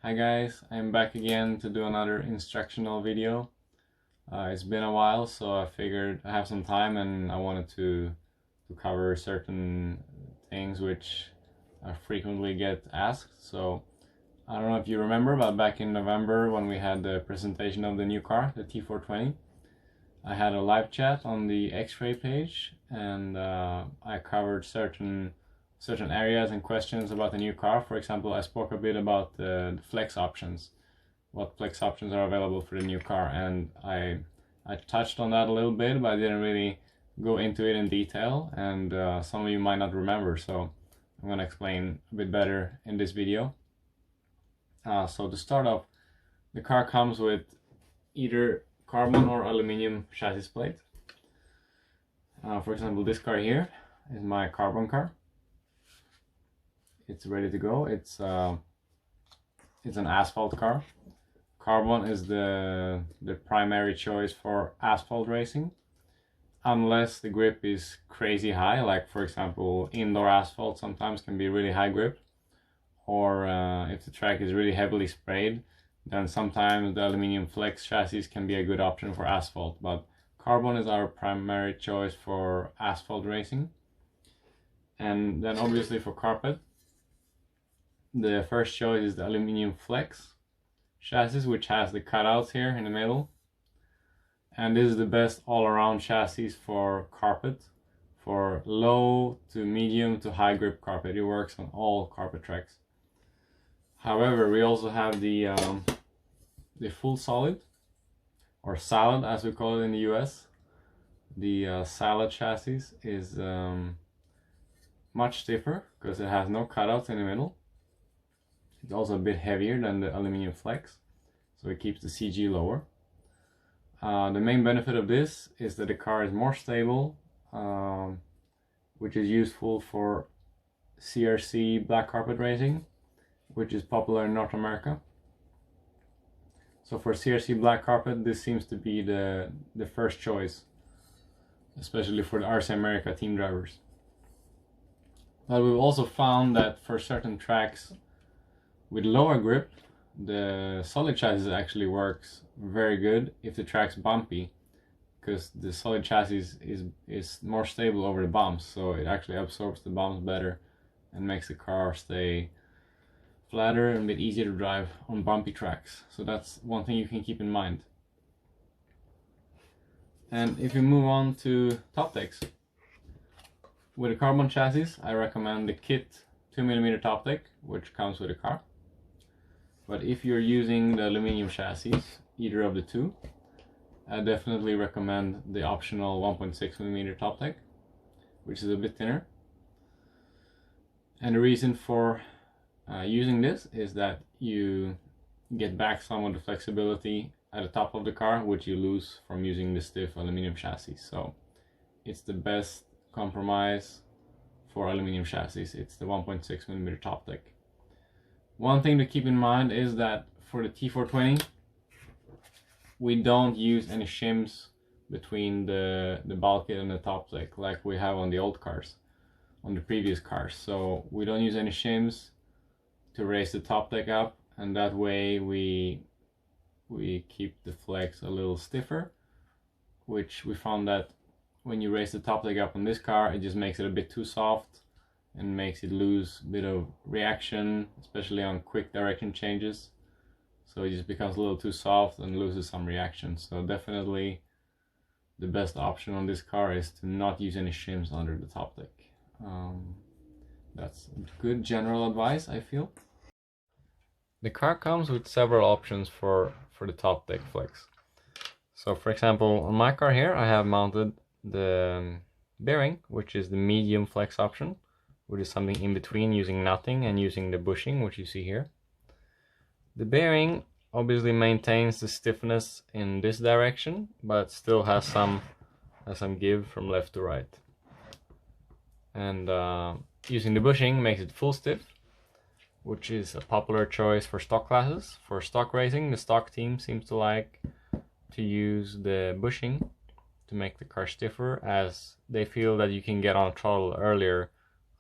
Hi guys, I'm back again to do another instructional video. It's been a while, so I figured I have some time and I wanted to cover certain things which I frequently get asked. So I don't know if you remember, but back in November when we had the presentation of the new car, the T4'20, I had a live chat on the X-Ray page, and I covered certain areas and questions about the new car. For example, I spoke a bit about the flex options, what flex options are available for the new car, and I touched on that a little bit, but I didn't really go into it in detail, and some of you might not remember, so I'm going to explain a bit better in this video. So to start off, the car comes with either carbon or aluminum chassis plate. For example, this car here is my carbon car. It's ready to go. It's an asphalt car. Carbon is the primary choice for asphalt racing, unless the grip is crazy high, like for example indoor asphalt sometimes can be really high grip, or if the track is really heavily sprayed, then sometimes the aluminum flex chassis can be a good option for asphalt, but carbon is our primary choice for asphalt racing. And then obviously for carpet, the first choice is the aluminum flex chassis, which has the cutouts here in the middle. And this is the best all-around chassis for carpet, for low to medium to high grip carpet. It works on all carpet tracks. However, we also have the full solid, or salad as we call it in the US. The salad chassis is much stiffer because it has no cutouts in the middle. It's also a bit heavier than the aluminum flex, so it keeps the CG lower. The main benefit of this is that the car is more stable, which is useful for CRC black carpet racing, which is popular in North America. So for CRC black carpet, this seems to be the first choice, especially for the RC America team drivers. But we've also found that for certain tracks with lower grip, the solid chassis actually works very good if the track's bumpy, because the solid chassis is more stable over the bumps, so it actually absorbs the bumps better and makes the car stay flatter and a bit easier to drive on bumpy tracks. So that's one thing you can keep in mind. And if you move on to top decks, with a carbon chassis, I recommend the kit 2mm top deck, which comes with the car. But if you're using the aluminum chassis, either of the two, I definitely recommend the optional 1.6mm top deck, which is a bit thinner. And the reason for using this is that you get back some of the flexibility at the top of the car, which you lose from using the stiff aluminum chassis. So it's the best compromise for aluminum chassis. It's the 1.6mm top deck. One thing to keep in mind is that for the T4'20, we don't use any shims between the bulkhead and the top deck like we have on the old cars, on the previous cars. So we don't use any shims to raise the top deck up, and that way we keep the flex a little stiffer, which we found that when you raise the top deck up on this car, it just makes it a bit too soft and makes it lose a bit of reaction, especially on quick direction changes. So it just becomes a little too soft and loses some reaction. So definitely the best option on this car is to not use any shims under the top deck. That's good general advice, I feel. The car comes with several options for the top deck flex. So for example, on my car here, I have mounted the bearing, which is the medium flex option, which is something in between using nothing and using the bushing, which you see here. The bearing obviously maintains the stiffness in this direction, but still has some give from left to right. And using the bushing makes it full stiff, which is a popular choice for stock classes. For stock racing, the stock team seems to like to use the bushing to make the car stiffer, as they feel that you can get on throttle earlier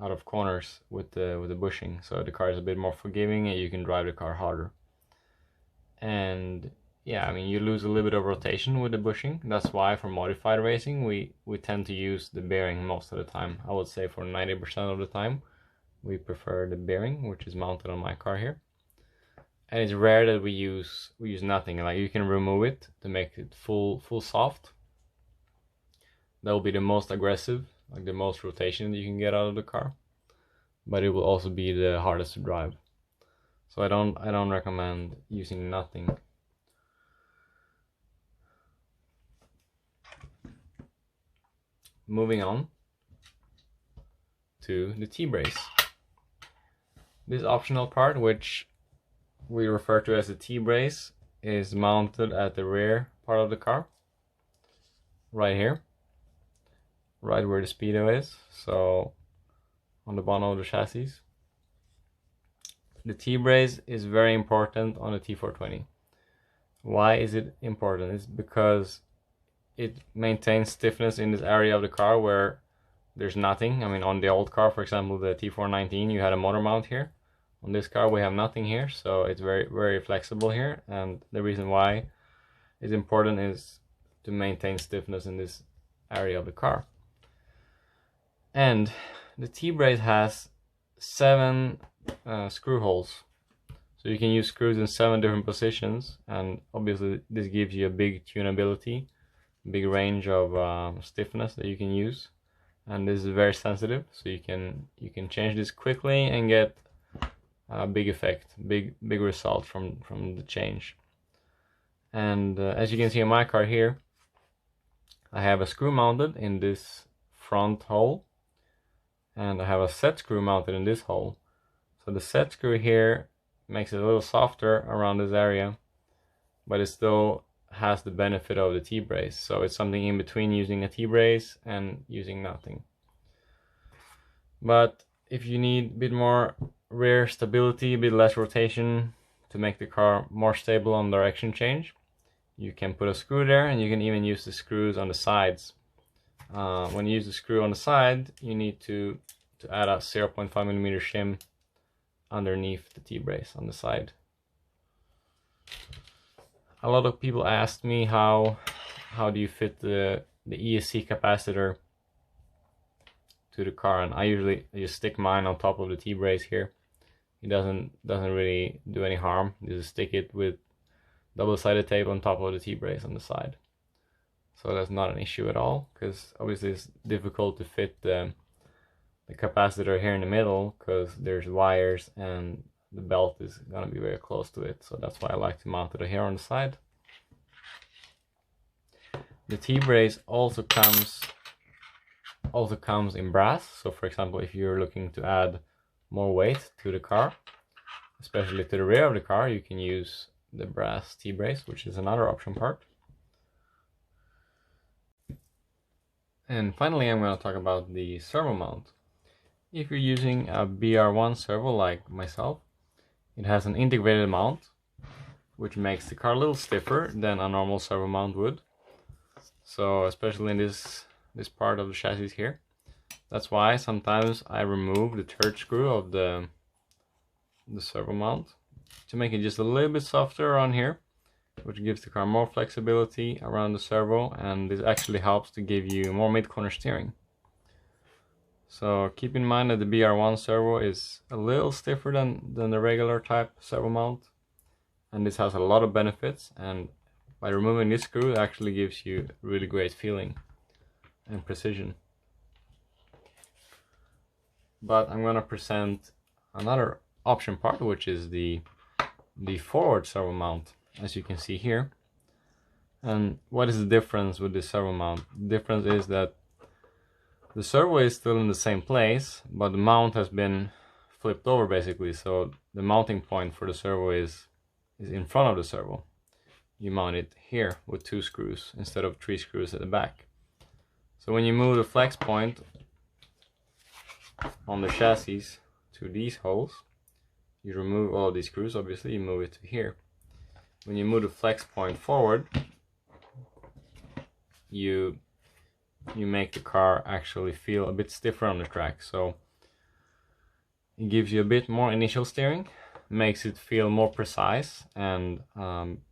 out of corners with the bushing, so the car is a bit more forgiving and you can drive the car harder. and yeah, I mean, you lose a little bit of rotation with the bushing. That's why for modified racing we tend to use the bearing most of the time. I would say for 90% of the time we prefer the bearing, which is mounted on my car here. And it's rare that we use nothing. Like, you can remove it to make it full soft. That will be the most aggressive, like the most rotation that you can get out of the car, but it will also be the hardest to drive. So I don't recommend using nothing. Moving on to the T-brace. This optional part, which we refer to as the T-brace, is mounted at the rear part of the car, right here, right where the speedo is, so on the bottom of the chassis. The T-brace is very important on the T4'20. Why is it important? It's because it maintains stiffness in this area of the car where there's nothing. I mean, on the old car, for example, the T4'19, you had a motor mount here. On this car we have nothing here, so it's very flexible here, and the reason why it's important is to maintain stiffness in this area of the car. And the T-brace has 7 screw holes, so you can use screws in 7 different positions, and obviously this gives you a big tunability, big range of stiffness that you can use. And this is very sensitive, so you can change this quickly and get a big effect, big result from the change. And as you can see on my car here, I have a screw mounted in this front hole, and I have a set screw mounted in this hole. So the set screw here makes it a little softer around this area, but it still has the benefit of the T-brace. So it's something in between using a T-brace and using nothing. But if you need a bit more rear stability, a bit less rotation to make the car more stable on direction change, you can put a screw there, and you can even use the screws on the sides. When you use the screw on the side, you need to add a 0.5mm shim underneath the T-brace on the side. A lot of people asked me how do you fit the ESC capacitor to the car, and I just stick mine on top of the T-brace here. It doesn't really do any harm. You just stick it with double-sided tape on top of the T-brace on the side. So that's not an issue at all, because obviously it's difficult to fit the capacitor here in the middle because there's wires and the belt is gonna be very close to it. So that's why I like to mount it here on the side. The T-brace also comes in brass. So for example, if you're looking to add more weight to the car, especially to the rear of the car, you can use the brass T-brace, which is another option part. And finally, I'm going to talk about the servo mount. If you're using a BR1 servo like myself, it has an integrated mount, which makes the car a little stiffer than a normal servo mount would. So especially in this part of the chassis here. That's why sometimes I remove the third screw of the servo mount to make it just a little bit softer on here, which gives the car more flexibility around the servo, and this actually helps to give you more mid-corner steering. So keep in mind that the BR1 servo is a little stiffer than the regular type servo mount, and this has a lot of benefits, and by removing this screw it actually gives you really great feeling and precision. But I'm going to present another option part, which is the forward servo mount, as you can see here. And what is the difference with this servo mount? The difference is that the servo is still in the same place, but the mount has been flipped over basically. So the mounting point for the servo is in front of the servo. You mount it here with 2 screws instead of 3 screws at the back. So when you move the flex point on the chassis to these holes, you remove all of these screws, obviously you move it to here. When you move the flex point forward, you make the car actually feel a bit stiffer on the track. So it gives you a bit more initial steering, makes it feel more precise, and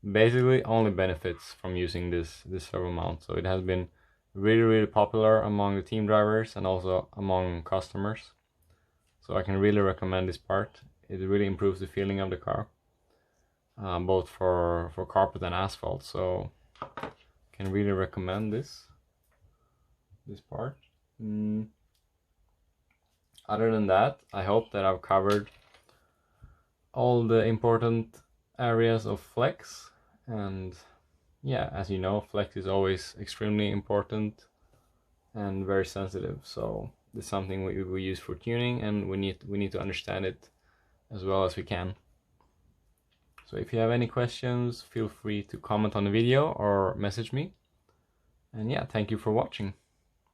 basically only benefits from using this servo mount. So it has been really popular among the team drivers and also among customers. So I can really recommend this part. It really improves the feeling of the car, both for carpet and asphalt. So can really recommend this part. Other than that, I hope that I've covered all the important areas of flex. And yeah, as you know, flex is always extremely important and very sensitive. So it's something we use for tuning, and we need to understand it as well as we can. So if you have any questions, feel free to comment on the video or message me. And yeah, thank you for watching.